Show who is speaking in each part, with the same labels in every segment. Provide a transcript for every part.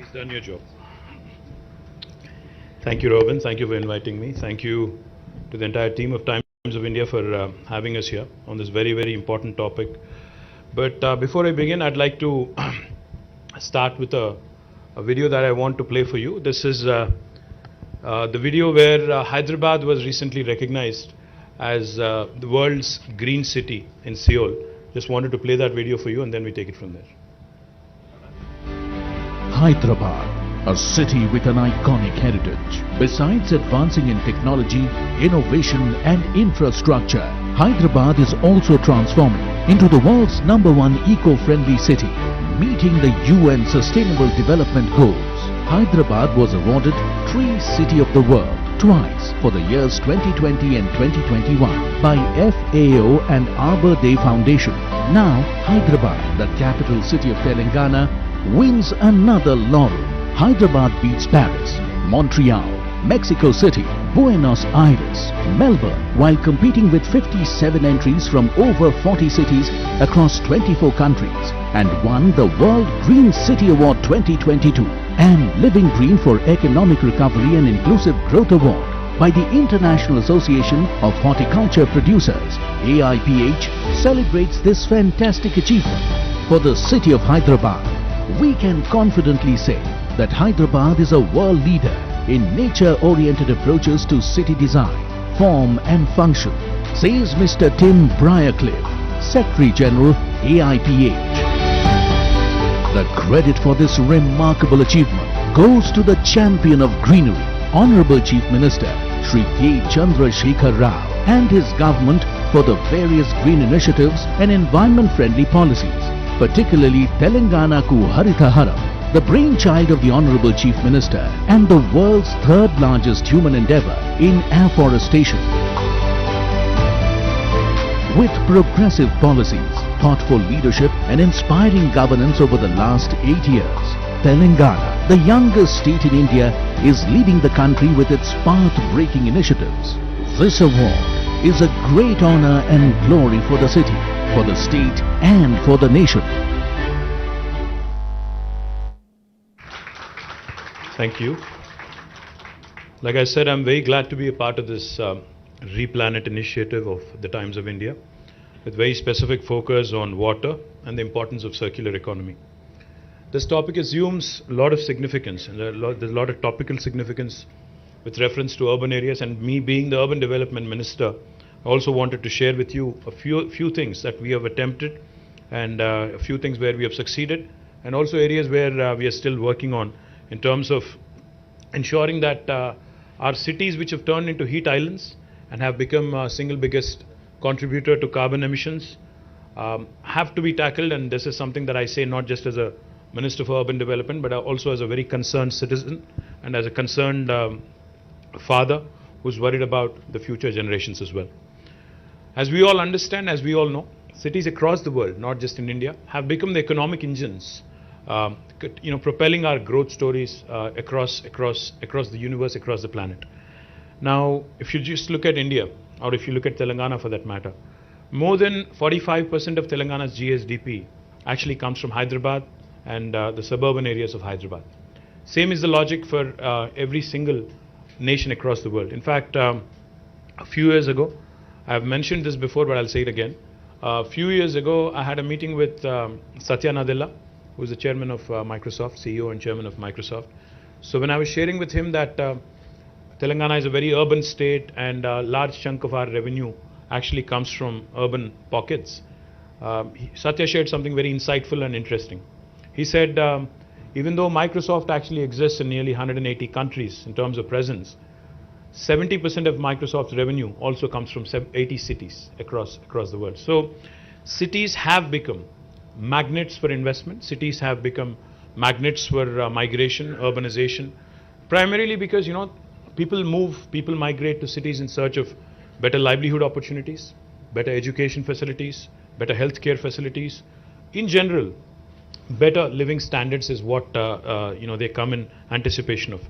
Speaker 1: He's done your job. Thank you, Robin. Thank you for inviting me. Thank you to the entire team of Times of India for having us here on this very, very important topic. But before I begin, I'd like to start with a video that I want to play for you. This is the video where Hyderabad was recently recognized as the world's green city in Seoul. Just wanted to play that video for you and then we take it from there.
Speaker 2: Hyderabad, a city with an iconic heritage. Besides advancing in technology, innovation and infrastructure, Hyderabad is also transforming into the world's #1 eco-friendly city, meeting the UN Sustainable Development Goals. Hyderabad was awarded Tree City of the World twice for the years 2020 and 2021 by FAO and Arbor Day Foundation. Now, Hyderabad, the capital city of Telangana, wins another laurel. Hyderabad beats Paris, Montreal, Mexico City, Buenos Aires, Melbourne, while competing with 57 entries from over 40 cities across 24 countries, and won the World Green City Award 2022 and Living Green for Economic Recovery and Inclusive Growth Award by the International Association of Horticulture Producers. AIPH celebrates this fantastic achievement for the city of Hyderabad. We can confidently say that Hyderabad is a world leader in nature-oriented approaches to city design, form and function, says Mr. Tim Briarcliffe, Secretary General, AIPH. The credit for this remarkable achievement goes to the champion of greenery, Honorable Chief Minister Shri K. Chandrasekhar Rao and his government for the various green initiatives and environment-friendly policies, particularly Telangana Ku Haritha Haram, the brainchild of the Honorable Chief Minister and the world's third largest human endeavor in afforestation. With progressive policies, thoughtful leadership and inspiring governance over the last 8 years, Telangana, the youngest state in India, is leading the country with its path-breaking initiatives. This award is a great honor and glory for the city, for the state and for the nation.
Speaker 1: Thank you. Like I said, I'm very glad to be a part of this Replanet initiative of the Times of India with very specific focus on water and the importance of circular economy. This topic assumes a lot of significance and there's a lot of topical significance with reference to urban areas, and me being the Urban Development Minister, I also wanted to share with you a few things that we have attempted and a few things where we have succeeded, and also areas where we are still working on in terms of ensuring that our cities, which have turned into heat islands and have become single biggest contributor to carbon emissions, have to be tackled. And this is something that I say not just as a Minister for Urban Development, but also as a very concerned citizen and as a concerned father who's worried about the future generations as well. As we all understand, as we all know, cities across the world, not just in India, have become the economic engines, propelling our growth stories across the universe, across the planet. Now, if you just look at India, or if you look at Telangana for that matter, more than 45% of Telangana's GSDP actually comes from Hyderabad and the suburban areas of Hyderabad. Same is the logic for every single nation across the world. In fact, a few years ago, I have mentioned this before, but I'll say it again. A few years ago, I had a meeting with Satya Nadella, who is the chairman of Microsoft, CEO and chairman of Microsoft. So when I was sharing with him that Telangana is a very urban state and a large chunk of our revenue actually comes from urban pockets, Satya shared something very insightful and interesting. He said, even though Microsoft actually exists in nearly 180 countries in terms of presence, 70% of Microsoft's revenue also comes from 80 cities across the world. So cities have become magnets for investment. Cities have become magnets for migration, urbanization, primarily because, people migrate to cities in search of better livelihood opportunities, better education facilities, better healthcare facilities. In general, better living standards is what they come in anticipation of.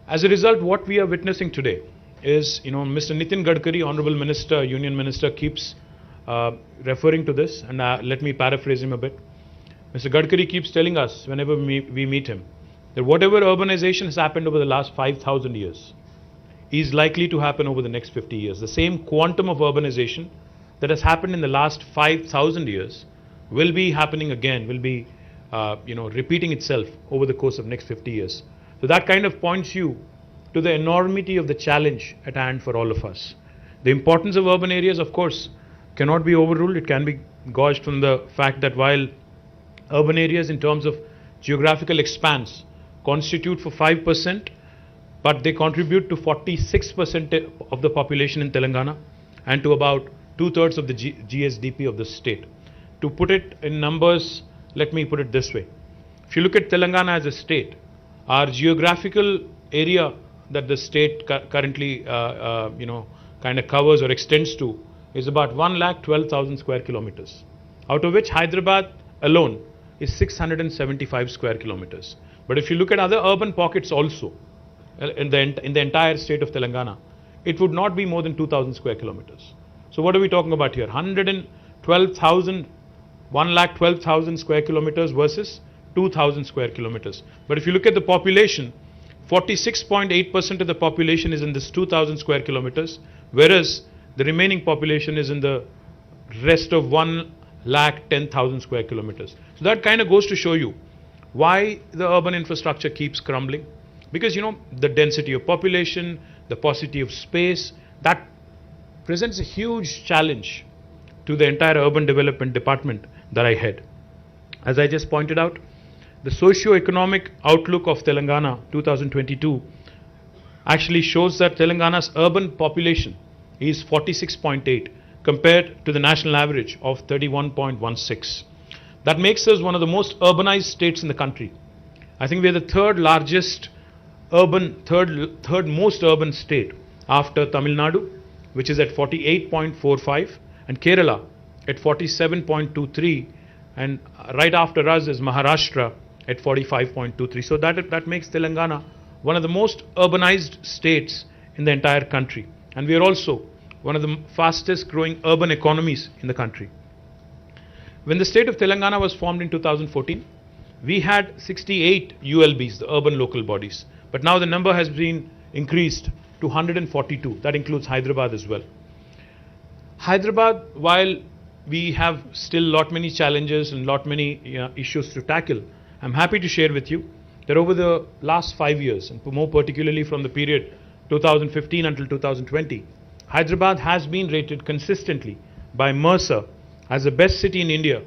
Speaker 1: As a result, what we are witnessing today is, Mr. Nitin Gadkari, Honorable Minister, Union Minister, keeps referring to this, and let me paraphrase him a bit. Mr. Gadkari keeps telling us whenever we meet him that whatever urbanization has happened over the last 5,000 years is likely to happen over the next 50 years. The same quantum of urbanization that has happened in the last 5,000 years will be happening again, will be repeating itself over the course of next 50 years. So that kind of points you to the enormity of the challenge at hand for all of us. The importance of urban areas, of course, cannot be overruled. It can be gauged from the fact that while urban areas in terms of geographical expanse constitute for 5%, but they contribute to 46% of the population in Telangana and to about 2/3 of the GSDP of the state. To put it in numbers, let me put it this way. If you look at Telangana as a state, our geographical area that the state currently kind of covers or extends to is about 1,12,000 square kilometers, out of which Hyderabad alone is 675 square kilometers. But if you look at other urban pockets also in the entire state of Telangana, it would not be more than 2,000 square kilometers. So what are we talking about here? 1,12,000 square kilometers versus 2,000 square kilometers. But if you look at the population, 46.8% of the population is in this 2,000 square kilometers, whereas the remaining population is in the rest of 1,10,000 square kilometers. So that kind of goes to show you why the urban infrastructure keeps crumbling. Because, the density of population, the paucity of space, that presents a huge challenge to the entire urban development department that I head. As I just pointed out, the socio-economic outlook of Telangana 2022 actually shows that Telangana's urban population is 46.8 compared to the national average of 31.16. That makes us one of the most urbanized states in the country. I think we are the third most urban state after Tamil Nadu, which is at 48.45, and Kerala at 47.23, and right after us is Maharashtra at 45.23. So that makes Telangana one of the most urbanized states in the entire country. And we are also one of the fastest growing urban economies in the country. When the state of Telangana was formed in 2014, we had 68 ULBs, the urban local bodies. But now the number has been increased to 142. That includes Hyderabad as well. Hyderabad, while we have still many challenges and many issues to tackle, I'm happy to share with you that over the last 5 years, and more particularly from the period 2015 until 2020, Hyderabad has been rated consistently by Mercer as the best city in India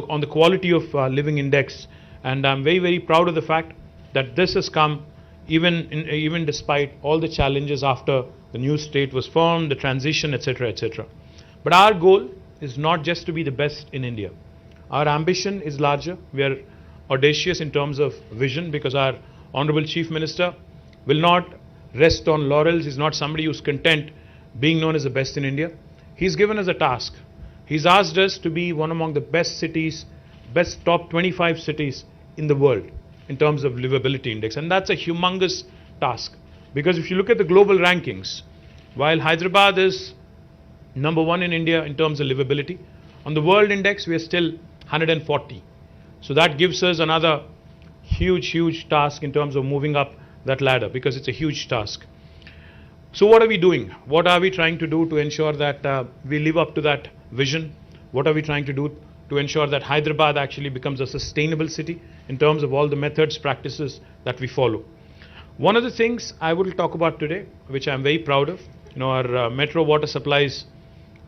Speaker 1: on the quality of living index. And I'm very, very proud of the fact that this has come even despite all the challenges after the new state was formed, the transition, etc., etc. But our goal is not just to be the best in India. Our ambition is larger. We are audacious in terms of vision, because our Honorable Chief Minister will not rest on laurels. He's not somebody who's content being known as the best in India. He's given us a task. He's asked us to be one among the best cities, best top 25 cities in the world in terms of livability index. And that's a humongous task, because if you look at the global rankings, while Hyderabad is number 1 in India in terms of livability, on the world index we are still 140. So that gives us another huge task in terms of moving up that ladder, because it's a huge task. So what are we doing? What are we trying to do to ensure that we live up to that vision? What are we trying to do to ensure that Hyderabad actually becomes a sustainable city in terms of all the methods, practices that we follow? One of the things I will talk about today, which I'm very proud of, our Metro Water Supply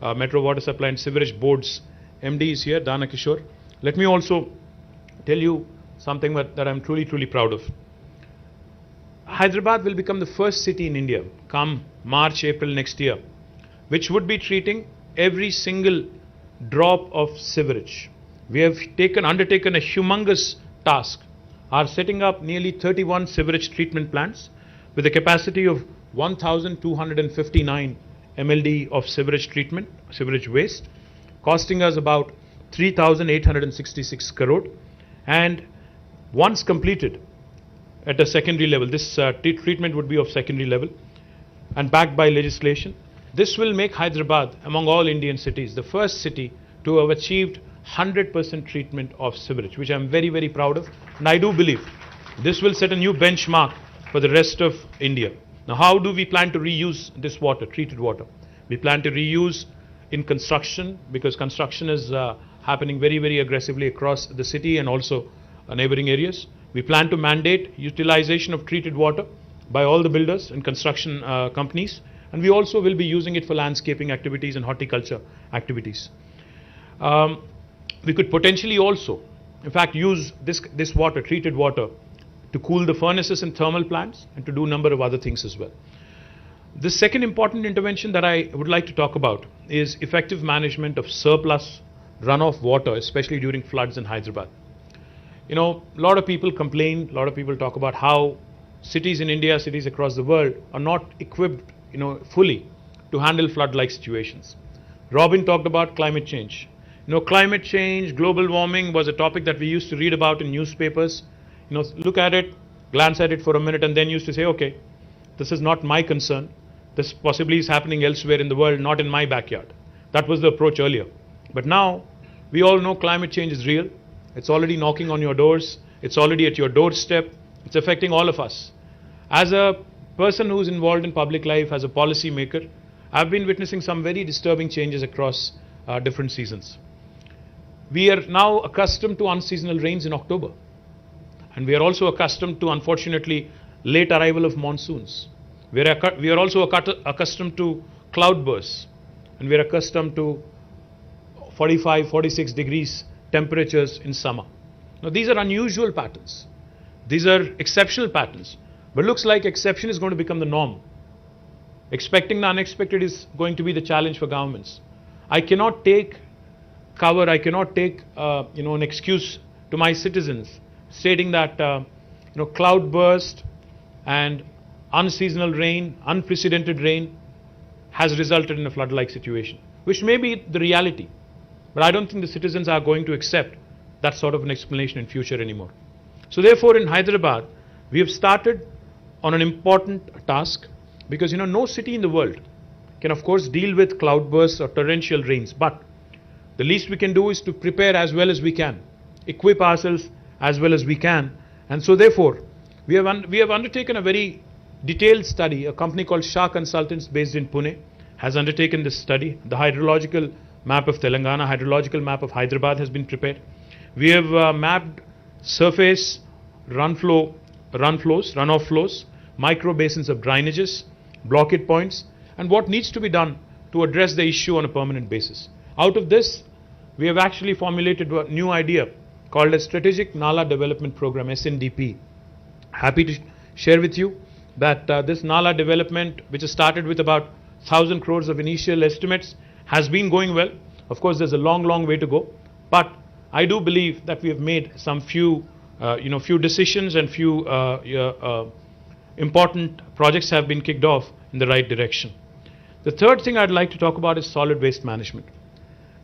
Speaker 1: and Sewerage Board's MD is here, Dana Kishore. Let me also tell you something that I'm truly proud of. Hyderabad will become the first city in India come March, April next year, which would be treating every single drop of sewerage. We have undertaken a humongous task, are setting up nearly 31 sewerage treatment plants with a capacity of 1,259 MLD of sewerage waste, costing us about 3,866 crore. And once completed at a secondary level, this treatment would be of secondary level and backed by legislation. This will make Hyderabad, among all Indian cities, the first city to have achieved 100% treatment of sewerage, which I'm very proud of. And I do believe This will set a new benchmark for the rest of India. Now, how do we plan to reuse this water, treated water? We plan to reuse in construction, because construction is happening very, very aggressively across the city and also neighboring areas. We plan to mandate utilization of treated water by all the builders and construction companies, and we also will be using it for landscaping activities and horticulture activities. We could potentially also, in fact, use this water, treated water, to cool the furnaces in thermal plants and to do a number of other things as well. The second important intervention that I would like to talk about is effective management of surplus runoff water, especially during floods in Hyderabad. You know, a lot of people complain, a lot of people talk about how cities in India, cities across the world are not equipped, fully to handle flood-like situations. Robin talked about climate change. Climate change, global warming was a topic that we used to read about in newspapers. Look at it, glance at it for a minute, and then used to say, okay, this is not my concern. This possibly is happening elsewhere in the world, not in my backyard. That was the approach earlier. But now, we all know climate change is real. It's already knocking on your doors. It's already at your doorstep. It's affecting all of us. As a person who's involved in public life, as a policy maker, I've been witnessing some very disturbing changes across different seasons. We are now accustomed to unseasonal rains in October. And we are also accustomed to, unfortunately, late arrival of monsoons. We are also accustomed to cloudbursts. And we are accustomed to 45, 46 degrees temperatures in summer. Now, these are unusual patterns. These are exceptional patterns. But looks like exception is going to become the norm. Expecting the unexpected is going to be the challenge for governments. I cannot take cover, I cannot take an excuse to my citizens stating that cloudburst and unseasonal rain, unprecedented rain has resulted in a flood-like situation, which may be the reality. But I don't think the citizens are going to accept that sort of an explanation in future anymore. So therefore, in Hyderabad, we have started on an important task, because no city in the world can of course deal with cloudbursts or torrential rains, but the least we can do is to prepare as well as we can, equip ourselves as well as we can. And so therefore, we have undertaken a very detailed study. A company called Shah Consultants based in Pune has undertaken this study. The hydrological map of Telangana, hydrological map of Hyderabad has been prepared. We have mapped surface runoff flows, micro basins of drainages, blockade points, and what needs to be done to address the issue on a permanent basis. Out of this, we have actually formulated a new idea called a Strategic Nala Development Program, SNDP. Happy to share with you that this Nala development, which has started with about 1,000 crores of initial estimates, has been going well. Of course, there's a long, long way to go, but I do believe that we have made some few decisions, and few important projects have been kicked off in the right direction. The third thing I'd like to talk about is solid waste management.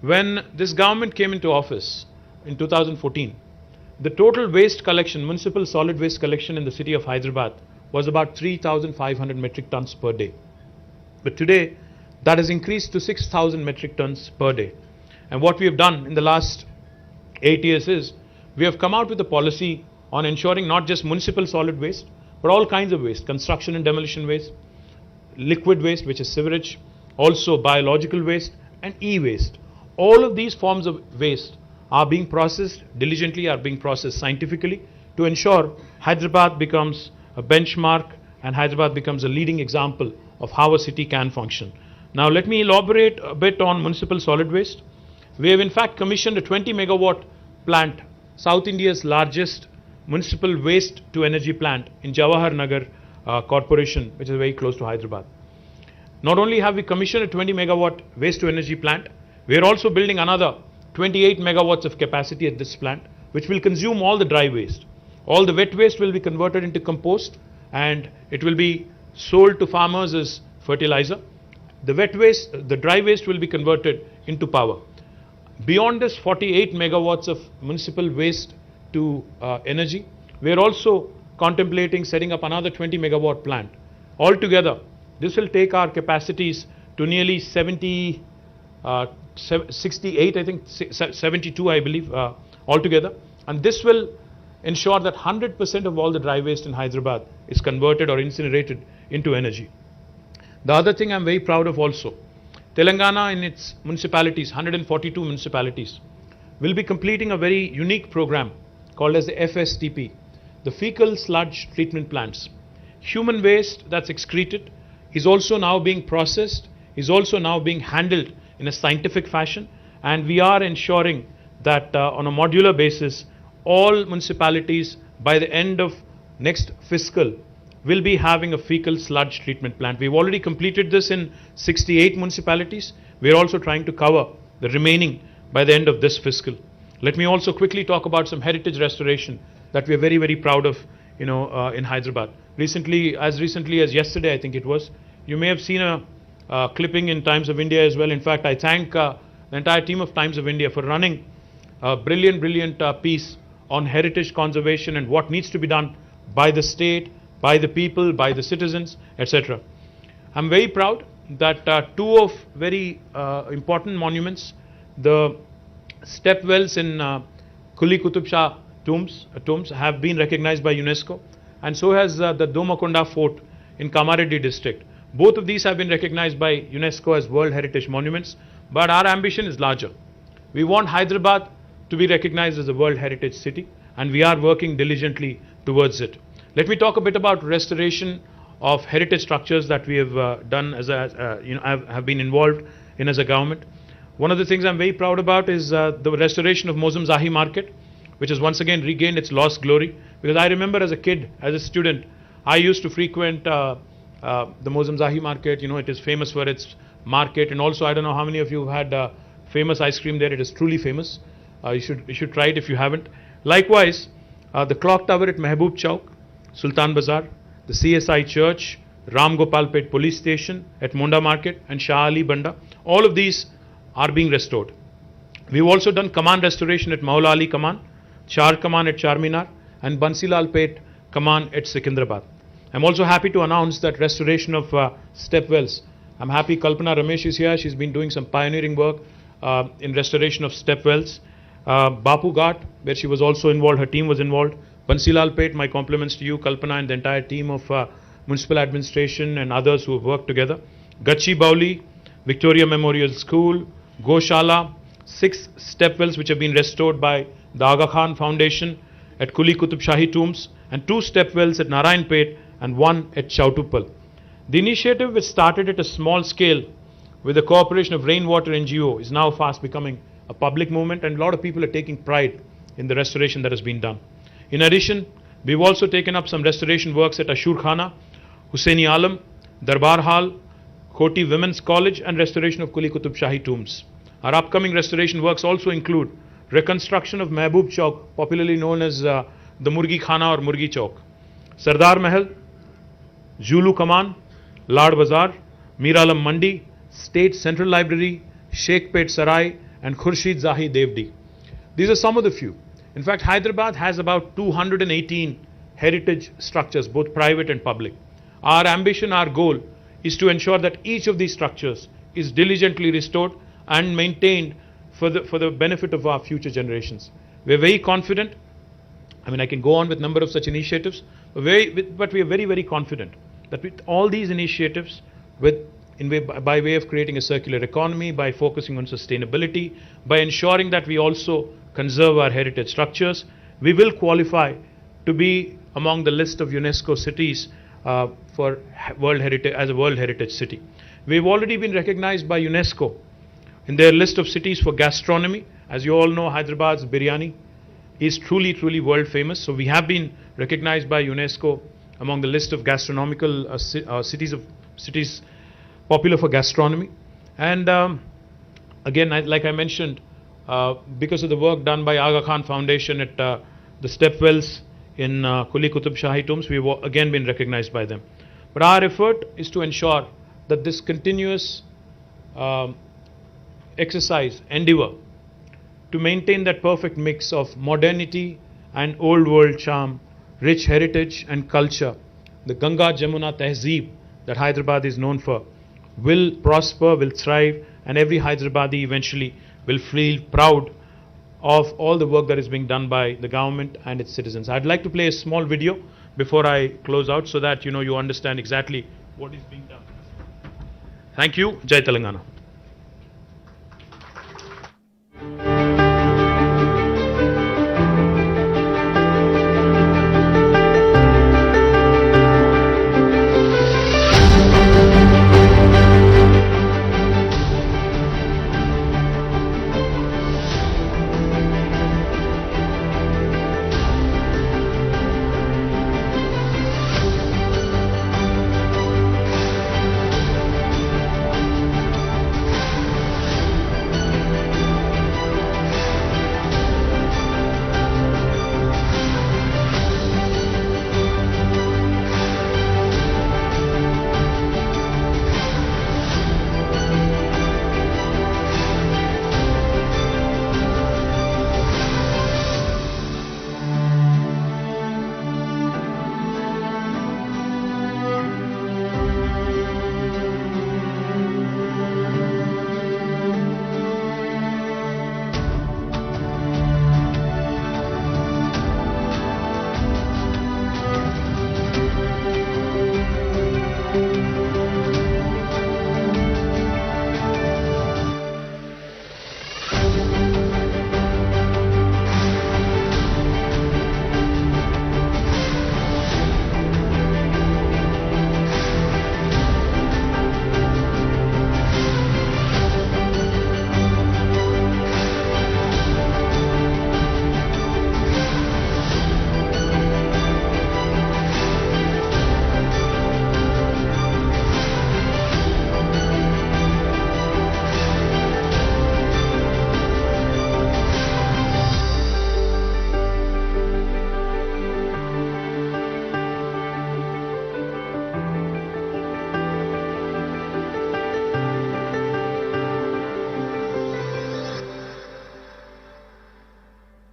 Speaker 1: When this government came into office in 2014, the total waste collection, municipal solid waste collection in the city of Hyderabad was about 3,500 metric tons per day. But today, that has increased to 6,000 metric tons per day. And what we have done in the last 8 years is, we have come out with a policy on ensuring not just municipal solid waste, but all kinds of waste, construction and demolition waste, liquid waste, which is sewage, also biological waste, and e-waste. All of these forms of waste are being processed diligently, are being processed scientifically, to ensure Hyderabad becomes a benchmark and Hyderabad becomes a leading example of how a city can function. Now let me elaborate a bit on municipal solid waste. We have in fact commissioned a 20 megawatt plant, South India's largest municipal waste to energy plant in Jawahar Nagar Corporation, which is very close to Hyderabad. Not only have we commissioned a 20 megawatt waste to energy plant, we are also building another 28 megawatts of capacity at this plant, which will consume all the dry waste. All the wet waste will be converted into compost, and it will be sold to farmers as fertilizer. The dry waste will be converted into power. Beyond this 48 megawatts of municipal waste to energy, we are also contemplating setting up another 20 megawatt plant. Altogether, this will take our capacities to nearly 68, I think 72, I believe, altogether. And this will ensure that 100% of all the dry waste in Hyderabad is converted or incinerated into energy. The other thing I'm very proud of also, Telangana in its municipalities, 142 municipalities, will be completing a very unique program called as the FSTP, the fecal sludge treatment plants. Human waste that's excreted is also now being processed, is also now being handled in a scientific fashion, and we are ensuring that on a modular basis, all municipalities by the end of next fiscal will be having a fecal sludge treatment plant. We've already completed this in 68 municipalities. We're also trying to cover the remaining by the end of this fiscal. Let me also quickly talk about some heritage restoration that we're very, very proud of, in Hyderabad. Recently as yesterday, I think it was, you may have seen a clipping in Times of India as well. In fact, I thank the entire team of Times of India for running a brilliant piece on heritage conservation and what needs to be done by the state, by the people, by the citizens, etc. I'm very proud that two of very important monuments, the step wells in Kuli Qutub Shah tombs have been recognized by UNESCO, and so has the Domakonda Fort in Kamareddy district. Both of these have been recognized by UNESCO as World Heritage Monuments, but our ambition is larger. We want Hyderabad to be recognized as a World Heritage City, and we are working diligently towards it. Let me talk a bit about restoration of heritage structures that we have done as have been involved in as a government. One of the things I'm very proud about is the restoration of Mozamzahi Market, which has once again regained its lost glory. Because I remember as a kid, as a student, I used to frequent the Mozamzahi Market. It is famous for its market, and also I don't know how many of you have had famous ice cream there. It is truly famous. You should try it if you haven't. Likewise, the clock tower at Mehboob Chowk, Sultan Bazaar, the CSI Church, Ram Gopalpet Police Station at Monda Market, and Shah Ali Banda. All of these are being restored. We've also done Kaman restoration at Maula Ali Kaman, Char Kaman at Charminar, and Bansilal Pet Kaman at Secunderabad. I'm also happy to announce that restoration of step wells. I'm happy Kalpana Ramesh is here. She's been doing some pioneering work in restoration of step wells. Bapu Ghat, where she was also involved, her team was involved. Bansilal Pet, my compliments to you, Kalpana, and the entire team of municipal administration and others who have worked together. Gachi Bauli, Victoria Memorial School, Goshala, 6 step wells which have been restored by the Aga Khan Foundation at Kuli Qutub Shahi tombs, and 2 step wells at Narayanpet and 1 at Chautupal. The initiative, which started at a small scale with the cooperation of Rainwater NGO, is now fast becoming a public movement, and a lot of people are taking pride in the restoration that has been done. In addition, we've also taken up some restoration works at Ashur Khana, Hussaini Alam, Darbar Hall, Koti Women's College, and restoration of Kuli Qutub Shahi tombs. Our upcoming restoration works also include reconstruction of Mehboob Chowk, popularly known as the Murgi Khana or Murgi Chowk, Sardar Mahal, Julu Kaman, Lad Bazar, Miralam Mandi, State Central Library, Sheikpet Sarai, and Khurshid Zahi Devdi. These are some of the few. In fact, Hyderabad has about 218 heritage structures, both private and public. Our ambition, our goal, is to ensure that each of these structures is diligently restored and maintained for the benefit of our future generations. We're very confident. I can go on with a number of such initiatives, but we are very, very confident that with all these initiatives, by way of creating a circular economy, by focusing on sustainability, by ensuring that we also conserve our heritage structures, we will qualify to be among the list of UNESCO cities for World Heritage as a World Heritage City. We've already been recognized by UNESCO in their list of cities for gastronomy. As you all know, Hyderabad's biryani is truly, truly world famous. So we have been recognized by UNESCO among the list of gastronomical cities popular for gastronomy. And again, like I mentioned, because of the work done by Aga Khan Foundation at the step wells in Kuli Qutub Shahi tombs, we've again been recognized by them. But our effort is to ensure that this continuous exercise, endeavor, to maintain that perfect mix of modernity and old world charm, rich heritage and culture, the Ganga Jamuna Tehzeeb that Hyderabad is known for, will prosper, will thrive, and every Hyderabadi eventually will feel proud of all the work that is being done by the government and its citizens. I'd like to play a small video before I close out so that you understand exactly what is being done. Thank you. Jai Telangana.